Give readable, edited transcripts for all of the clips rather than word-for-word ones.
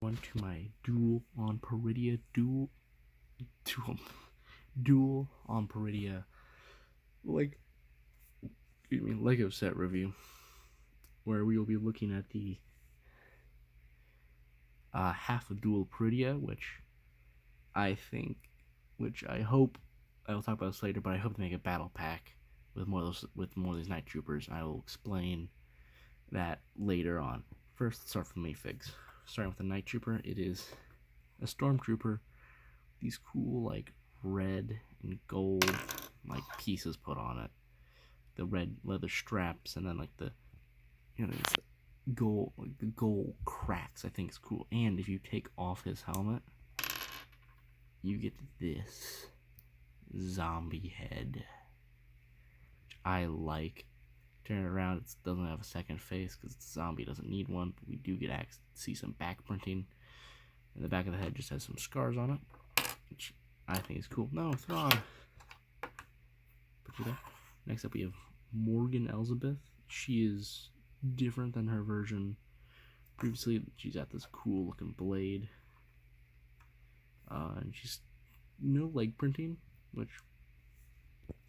Went to my duel on predia duel on predia like Lego set review, where we will be looking at the half of duel predia, I think, which I hope I will talk about this later, but I hope to make a battle pack with more of these night troopers. I will explain that later on. First, let's start from minifigs. Starting with the night trooper, it is a stormtrooper. These cool like red and gold like pieces put on it. The red leather straps, and then like the it's gold, like the gold cracks. I think is cool. And if you take off his helmet, you get this zombie head, which I like. Turn it around, it doesn't have a second face because the zombie doesn't need one, but we do get to see some back printing. And the back of the head just has some scars on it, which I think is cool. No, Thrawn. Put you there. Next up, we have Morgan Elsbeth. She is different than her version previously. She's got this cool looking blade. And she's no leg printing, which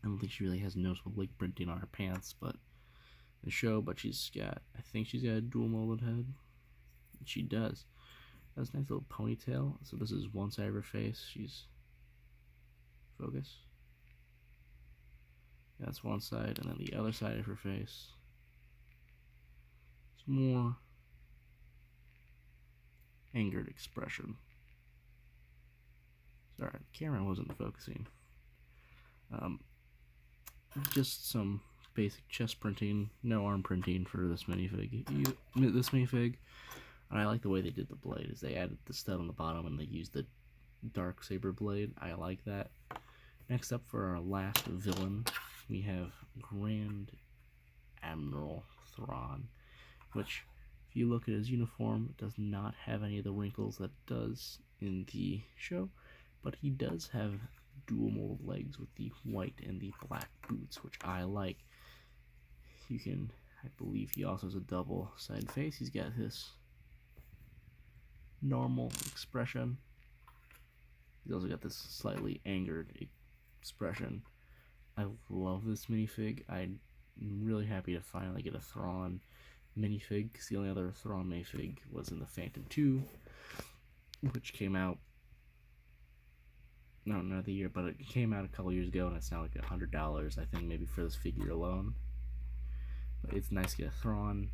I don't think she really has noticeable leg printing on her pants, but the show. But I think she's got a dual molded head. She does. That's a nice little ponytail. So this is one side of her face. She's focus. That's one side, and then the other side of her face. It's more angered expression. Sorry, the camera wasn't focusing. Just some basic chest printing, no arm printing for this minifig. And I like the way they did the blade, is they added the stud on the bottom and they used the dark saber blade. I like that. Next up, for our last villain, we have Grand Admiral Thrawn, which, if you look at his uniform, does not have any of the wrinkles that does in the show, but he does have dual molded legs with the white and the black boots, which I like. I believe he also has a double side face. He's got this normal expression. He's also got this slightly angered expression. I love this minifig. I'm really happy to finally get a Thrawn minifig, because the only other Thrawn minifig was in the Phantom 2, which came out not the year, but it came out a couple years ago, and it's now like $100, I think, maybe for this figure alone. But it's nice to get a Thrawn.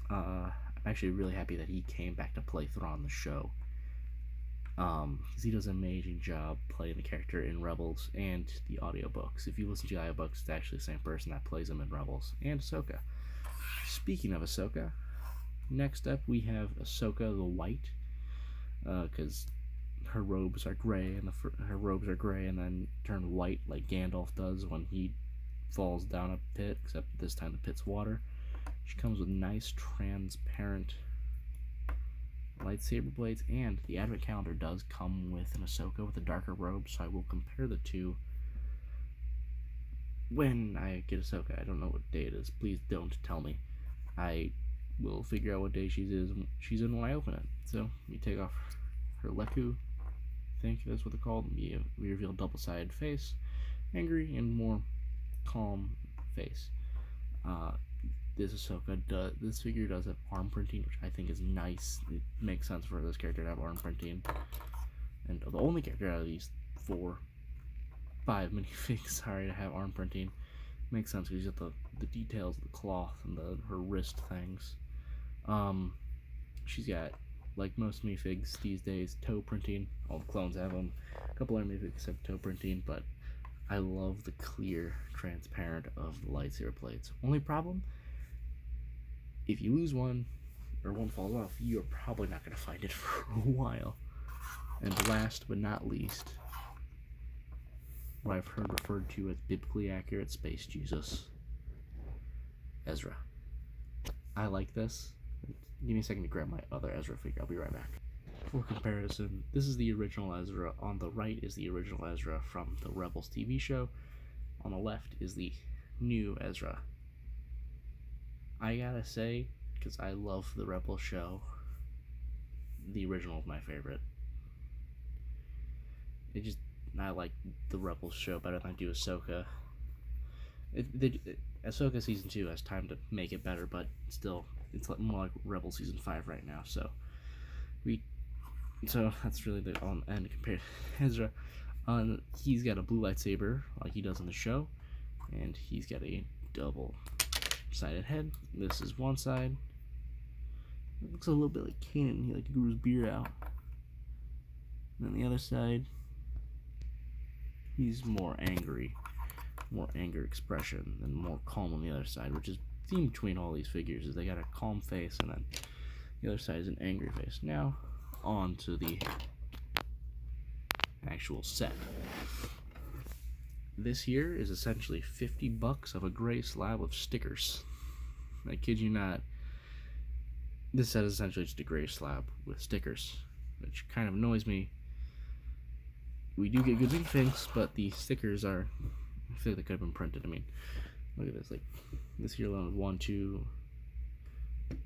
I'm actually really happy that he came back to play Thrawn the show, because he does an amazing job playing the character in Rebels and the audiobooks. If you listen to the audiobooks, it's actually the same person that plays him in Rebels and Ahsoka. Speaking of Ahsoka, next up we have Ahsoka the White, because her robes are gray, and then turn white like Gandalf does when he falls down a pit, except this time the pit's water. She comes with nice transparent lightsaber blades, and the advent calendar does come with an Ahsoka with a darker robe, so I will compare the two when I get Ahsoka. I don't know what day it is. Please don't tell me. I will figure out what day she's in when I open it. So we take off her Leku. I think that's what they're called. We reveal double-sided face, angry and more calm face. This figure does have arm printing, which I think is nice. It makes sense for this character to have arm printing. And the only character out of these 5 minifigs, to have arm printing. Makes sense because you got the details of the cloth and her wrist things. She's got, like most minifigs these days, toe printing. All the clones have them. A couple other minifigs have toe printing, but I love the clear, transparent of the lightsaber plates. Only problem, if you lose one, or one falls off, you're probably not going to find it for a while. And last but not least, what I've heard referred to as biblically accurate Space Jesus, Ezra. I like this. Give me a second to grab my other Ezra figure. I'll be right back. For comparison, this is the original Ezra. On the right is the original Ezra from the Rebels TV show. On the left is the new Ezra. I gotta say, because I love the Rebels show, the original is my favorite. I like the Rebels show better than I do Ahsoka. Ahsoka season 2 has time to make it better, but still, it's more like Rebel season 5 right now. So that's really the on end compared to Ezra. He's got a blue lightsaber like he does in the show, and he's got a double-sided head. This is one side. It looks a little bit like Kanan. He grew his beard out. And then the other side, he's more angry, more anger expression, and more calm on the other side, which is the theme between all these figures. Is they got a calm face, and then the other side is an angry face. Now, on to the actual set. This here is essentially $50 of a gray slab of stickers. I kid you not. This set is essentially just a gray slab with stickers, which kind of annoys me. We do get good things, but the stickers are, I feel like they could have been printed. I mean, look at this. Like, this here alone is 1,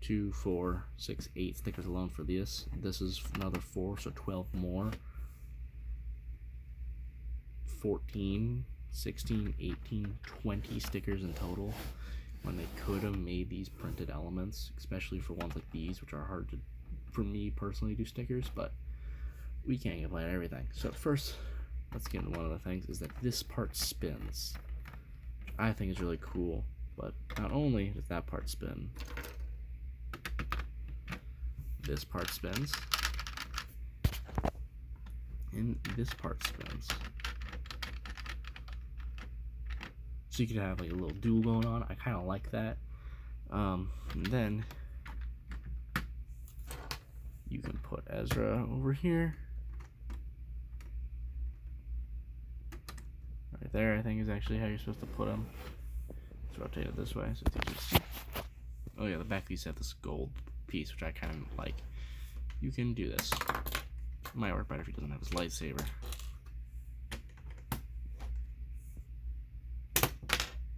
2, 4, 6, 8 stickers alone for this. This is another 4, so 12 more. 14, 16, 18, 20 stickers in total, when they could have made these printed elements, especially for ones like these, which are hard to, for me personally, do stickers, but we can't complain everything. So first, let's get into one of the things, is that this part spins, which I think is really cool. But not only does that part spin, this part spins, and this part spins. So you could have like a little duel going on. I kind of like that. And then you can put Ezra over here. Right there, I think, is actually how you're supposed to put him. Let's rotate it this way so it's easier to see. Oh yeah, the back piece has this gold piece, which I kind of like. You can do this. It might work better if he doesn't have his lightsaber.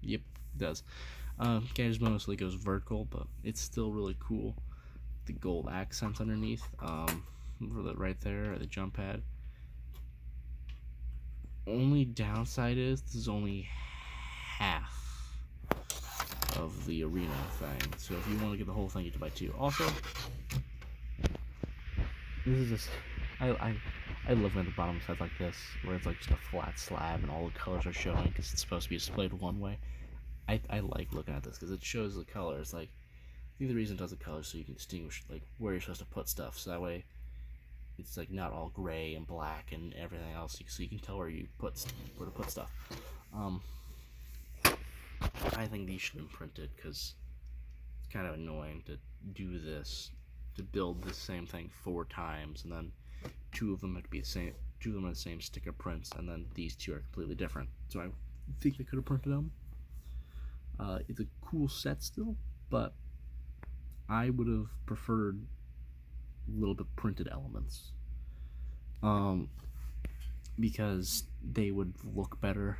Yep, it does. Gadget's mostly goes vertical, but it's still really cool. The gold accents underneath, right there, the jump pad. Only downside is this is only half of the arena thing. So if you want to get the whole thing, you have to buy 2. Also, this is just I love when the bottom sets like this, where it's like just a flat slab and all the colors are showing because it's supposed to be displayed one way. I like looking at this because it shows the colors. Like, I think the reason it does the colors so you can distinguish like where you're supposed to put stuff. So that way, it's like not all gray and black and everything else. So you can tell where to put stuff. I think these should have been printed because it's kind of annoying to do this, to build the same thing 4 times, and then 2 of them have to be the same. 2 of them are the same sticker prints, and then these 2 are completely different. So I think they could have printed them. It's a cool set still, but I would have preferred a little bit printed elements, because they would look better.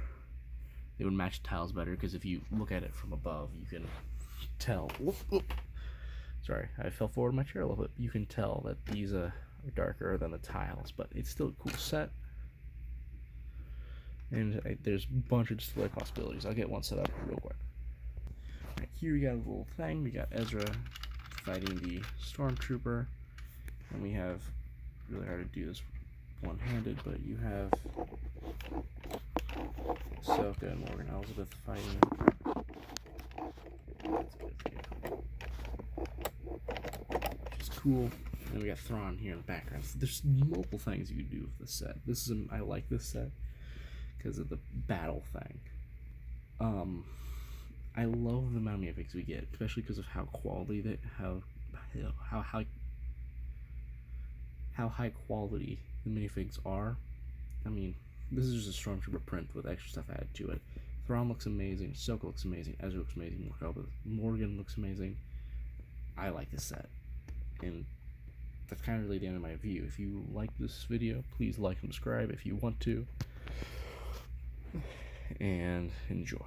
They would match tiles better, because if you look at it from above, you can tell. Sorry, I fell forward in my chair a little bit. You can tell that these are darker than the tiles, but it's still a cool set. And there's a bunch of display possibilities. I'll get one set up real quick. Right, here we got a little thing. We got Ezra fighting the stormtrooper, and we have, really hard to do this one-handed, but you have Ahsoka and Morgan Elsbeth fighting. That's good. Which is cool. And we got Thrawn here in the background. So there's multiple things you can do with this set. I like this set because of the battle thing. I love the amount of minifigs we get, especially because of how high quality the minifigs are. I mean, this is just a stormtrooper print with extra stuff added to it. Thrawn looks amazing. Ahsoka looks amazing. Ezra looks amazing. Morgan looks amazing. I like this set, and that's kind of really the end of my review. If you like this video, please like and subscribe if you want to, and enjoy.